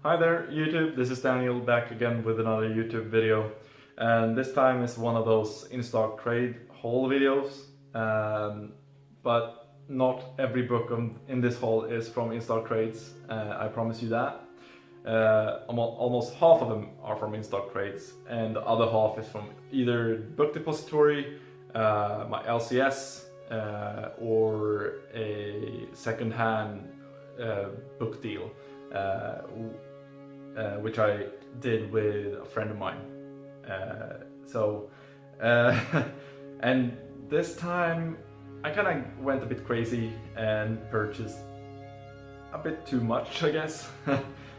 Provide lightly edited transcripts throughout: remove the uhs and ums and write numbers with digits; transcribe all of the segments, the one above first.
Hi there YouTube, this is Daniel back again with another YouTube video, and this time is one of those Instocktrade haul videos, but not every book in this haul is from Instocktrades, I promise you that. Almost half of them are from Instocktrades and the other half is from either Book Depository, my LCS, or a second-hand book deal. Which I did with a friend of mine. And this time I kind of went a bit crazy and purchased a bit too much, I guess.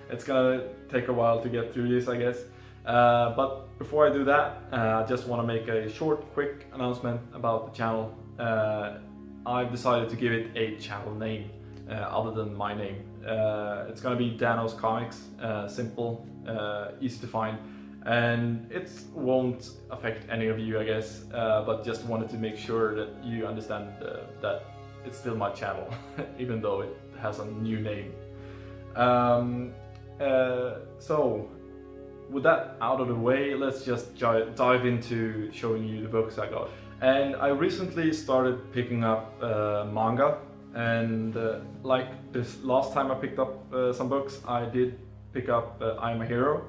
It's gonna take a while to get through this, I guess. But before I do that, I just want to make a short, quick announcement about the channel. I've decided to give it a channel name other than my name. It's gonna be Danos Comics, simple, easy to find, and it won't affect any of you, I guess, but just wanted to make sure that you understand that it's still my channel, even though it has a new name. So, with that out of the way, let's just dive into showing you the books I got. And I recently started picking up manga. And like this last time I picked up some books, I did pick up I Am a Hero.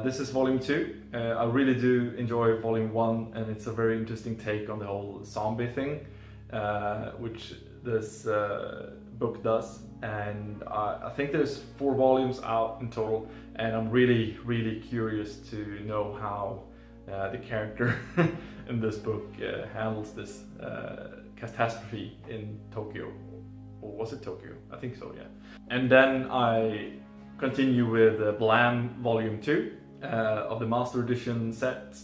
This is volume 2. I really do enjoy volume 1, and it's a very interesting take on the whole zombie thing, which this book does. And I think there's 4 volumes out in total, and I'm really curious to know how the character in this book handles this catastrophe in Tokyo. Or was it Tokyo? I think so, yeah. And then I continue with Blam Volume 2 of the Master Edition set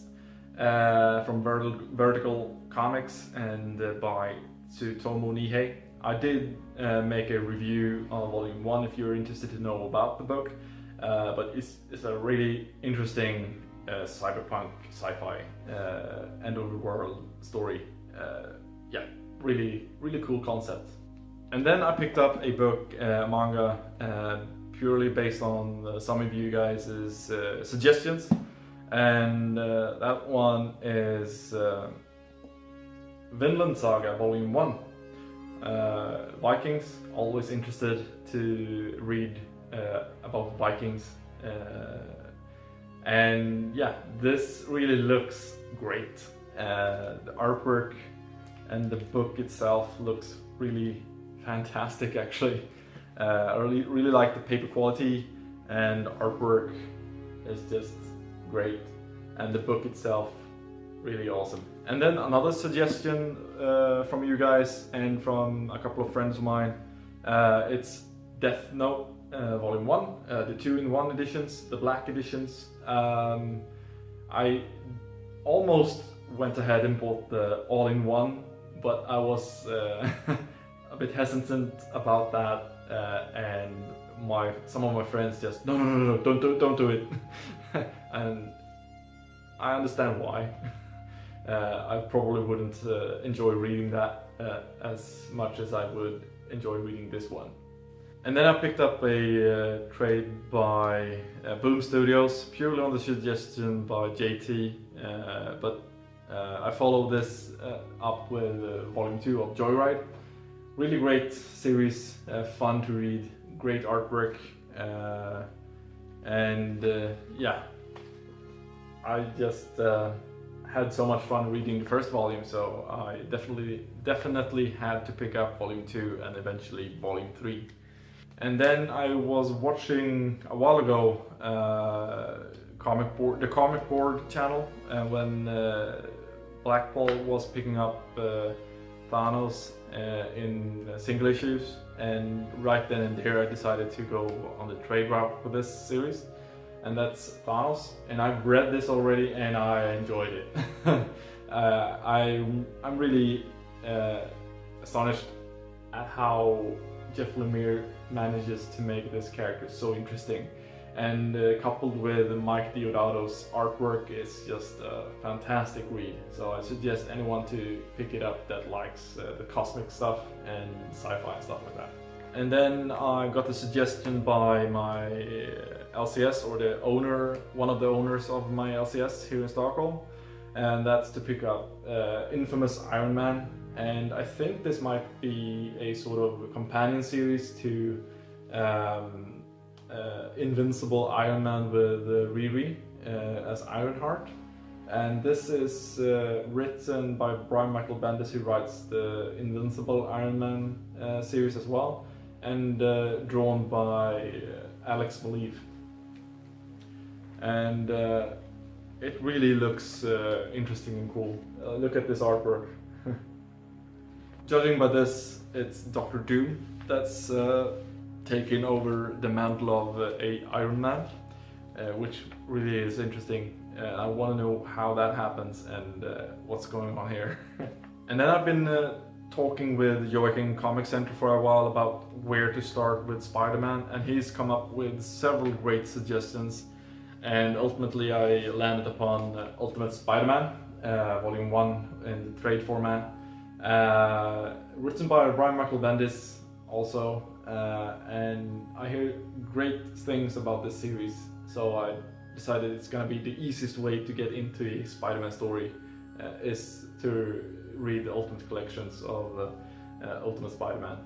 from Vertical Comics and by Tsutomu Nihei. I did make a review on Volume 1 if you're interested to know about the book, but it's a really interesting cyberpunk sci-fi end of the world story. Yeah, really cool concept. And then I picked up a book, manga, purely based on some of you guys' suggestions, and that one is Vinland Saga Volume 1. Vikings, always interested to read about Vikings, and yeah, this really looks great. The artwork and the book itself looks really fantastic, actually. I really like the paper quality, and the artwork is just great, and the book itself really awesome. And then another suggestion from you guys and from a couple of friends of mine, it's Death Note Volume 1, the 2-in-1 editions, the black editions. I almost went ahead and bought the all-in-one, but I was a bit hesitant about that, and some of my friends just no, don't do it. And I understand why. I probably wouldn't enjoy reading that as much as I would enjoy reading this one. And then I picked up a trade by Boom Studios, purely on the suggestion by JT, but I followed this up with Volume 2 of Joyride. Really great series, fun to read, great artwork, and yeah, I just had so much fun reading the first volume, so I definitely had to pick up Volume 2 and eventually Volume 3. And then I was watching a while ago the Comic Board channel, when Black Paul was picking up Thanos in single issues, and right then and there I decided to go on the trade route for this series, and that's Thanos. And I've read this already and I enjoyed it. I'm really astonished at how Jeff Lemire manages to make this character so interesting, and coupled with Mike Deodato's artwork, is just a fantastic read. So I suggest anyone to pick it up that likes the cosmic stuff and sci-fi and stuff like that. And then I got the suggestion by my LCS, or the owner, one of the owners of my LCS here in Stockholm, and that's to pick up Infamous Iron Man. And I think this might be a sort of companion series to Invincible Iron Man with Riri as Ironheart. And this is written by Brian Michael Bendis, who writes the Invincible Iron Man series as well, and drawn by Alex Maleev. And it really looks interesting and cool. Look at this artwork. Judging by this, it's Dr. Doom that's taken over the mantle of a Iron Man, which really is interesting. I want to know how that happens and what's going on here. And then I've been talking with Joachim Comic Center for a while about where to start with Spider-Man, and he's come up with several great suggestions, and ultimately I landed upon Ultimate Spider-Man, Volume 1 in the trade format, written by Brian Michael Bendis also, and I hear great things about this series, so I decided it's gonna be the easiest way to get into a Spider-Man story is to read the Ultimate Collections of Ultimate Spider-Man.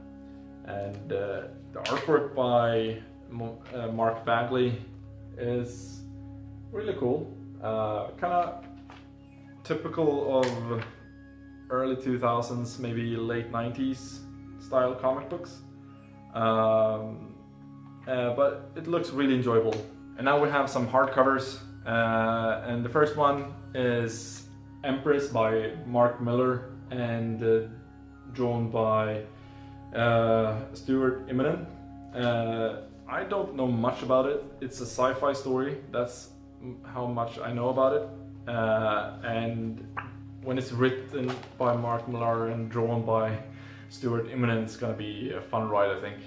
And the artwork by Mark Bagley is really cool, kind of typical of early 2000s, maybe late 90s style comic books, but it looks really enjoyable. And now we have some hardcovers, and the first one is Empress by Mark Miller and drawn by Stuart Immonen. I don't know much about it. It's a sci-fi story, that's how much I know about it. And when it's written by Mark Miller and drawn by Stuart Immonen, it's gonna be a fun ride, I think.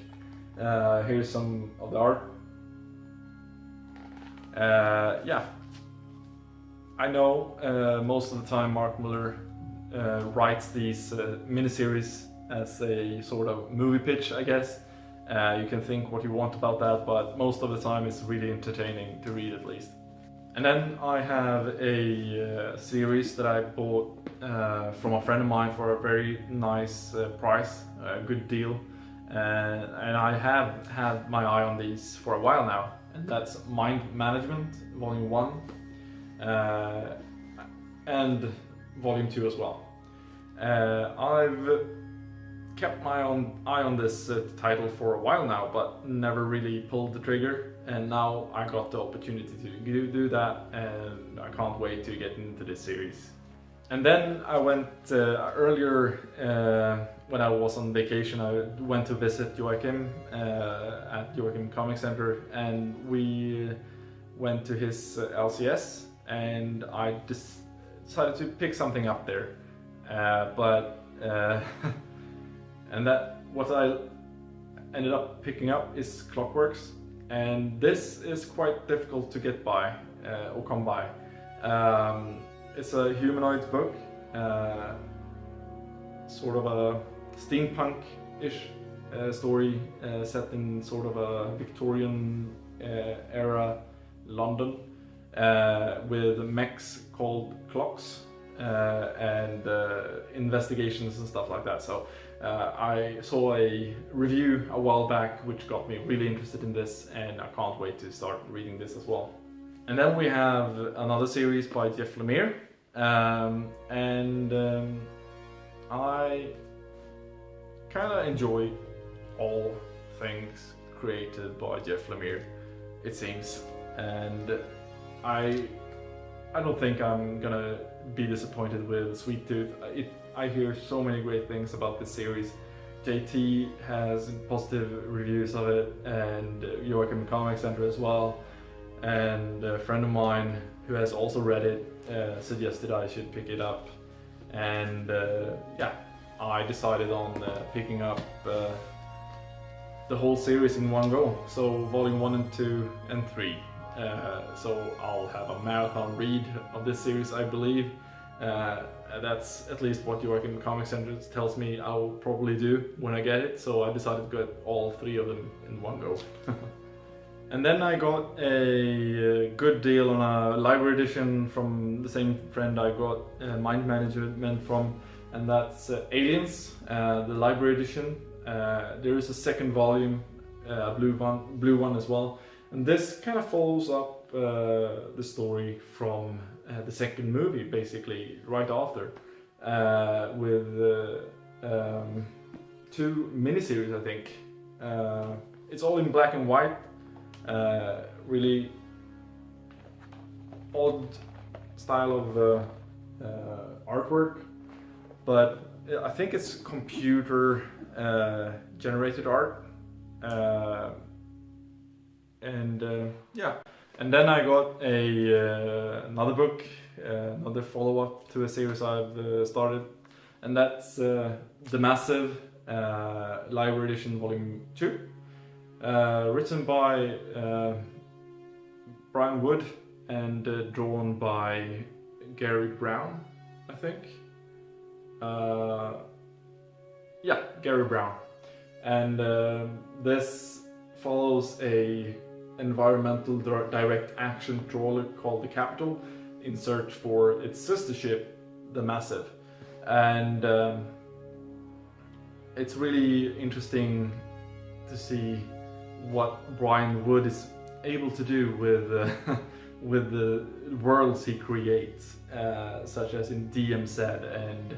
Here's some of the art. Yeah, I know most of the time Mark Miller writes these miniseries as a sort of movie pitch, I guess. You can think what you want about that, but most of the time it's really entertaining to read, at least. And then I have a series that I bought from a friend of mine for a very nice price, a good deal. And I have had my eye on these for a while now. And that's Mind Management, Volume 1, and Volume 2 as well. I've kept my eye on this title for a while now, but never really pulled the trigger, and now I got the opportunity to do that, and I can't wait to get into this series. And then I went earlier when I was on vacation, I went to visit Joachim at Joachim Comic Center, and we went to his LCS, and I decided to pick something up there. And that what I ended up picking up is Clockworks, and this is quite difficult to get by or come by. It's a humanoid book, sort of a steampunk-ish story set in sort of a Victorian era London with mechs called clocks and investigations and stuff like that. So I saw a review a while back which got me really interested in this, and I can't wait to start reading this as well. And then we have another series by Jeff Lemire, and I kind of enjoy all things created by Jeff Lemire, it seems, and I don't think I'm gonna be disappointed with Sweet Tooth. I hear so many great things about this series. JT has positive reviews of it, and Joachim Comic Center as well, and a friend of mine who has also read it suggested I should pick it up, and yeah, I decided on picking up the whole series in one go, so volume 1 and 2 and 3. So I'll have a marathon read of this series, I believe, That's at least what Joachim Comic Center tells me I'll probably do when I get it, so I decided to get all 3 of them in one go. And then I got a good deal on a library edition from the same friend I got Mind Management from, and that's Aliens, the library edition. There is a second volume, blue one as well, and this kind of follows up the story from the second movie, basically right after, with 2 miniseries, I think. It's all in black and white. Really odd style of artwork, but I think it's computer generated art, yeah. And then I got another book, another follow-up to a series I've started, and that's The Massive Library Edition Volume 2. Written by Brian Wood and drawn by Gary Brown, I think. Yeah, Gary Brown. And this follows a environmental direct action trawler called the Capital in search for its sister ship, the Massive. And it's really interesting to see what Brian Wood is able to do with with the worlds he creates, such as in DMZ and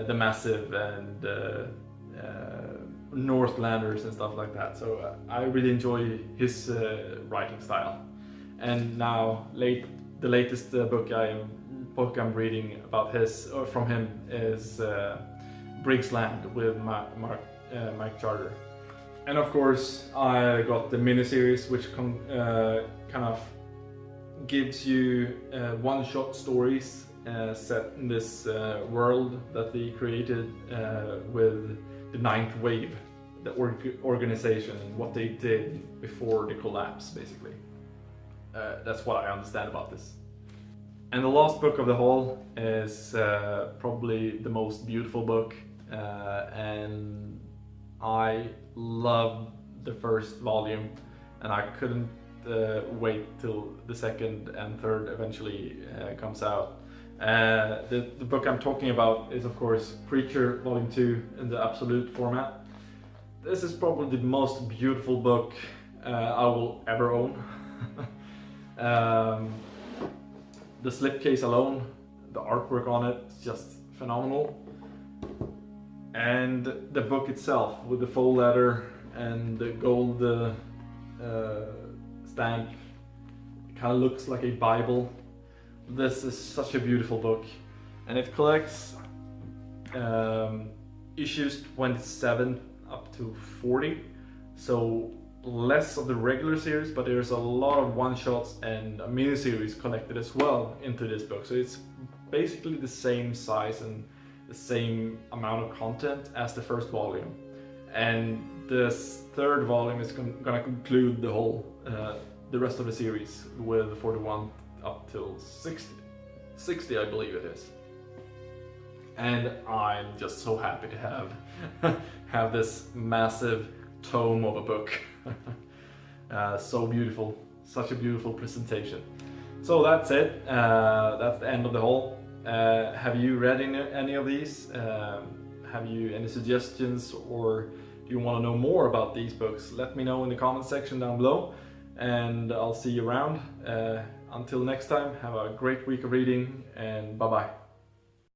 the Massive and Northlanders and stuff like that. So I really enjoy his writing style. And now the latest book I'm reading about from him is Briggs Land with Mike Charter. And of course I got the miniseries, which kind of gives you one-shot stories set in this world that they created with the Ninth Wave, the organization, and what they did before the collapse, basically. That's what I understand about this. And the last book of the haul is probably the most beautiful book, and I love the first volume, and I couldn't wait till the second and third eventually comes out. The book I'm talking about is, of course, Preacher Volume 2 in the absolute format. This is probably the most beautiful book I will ever own. The slipcase alone, the artwork on it is just phenomenal. And the book itself, with the faux leather and the gold stamp, kind of looks like a Bible. This is such a beautiful book, and it collects issues 27 up to 40, so less of the regular series, but there's a lot of one-shots and a mini-series collected as well into this book. So it's basically the same size and the same amount of content as the first volume. And this third volume is gonna conclude the whole, the rest of the series with 41 up till 60 I believe it is. And I'm just so happy to have this massive tome of a book. So beautiful, such a beautiful presentation. So that's it, that's the end of the haul. Have you read any of these? Have you any suggestions, or do you want to know more about these books? Let me know in the comment section down below, and I'll see you around. Until next time, have a great week of reading, and bye bye.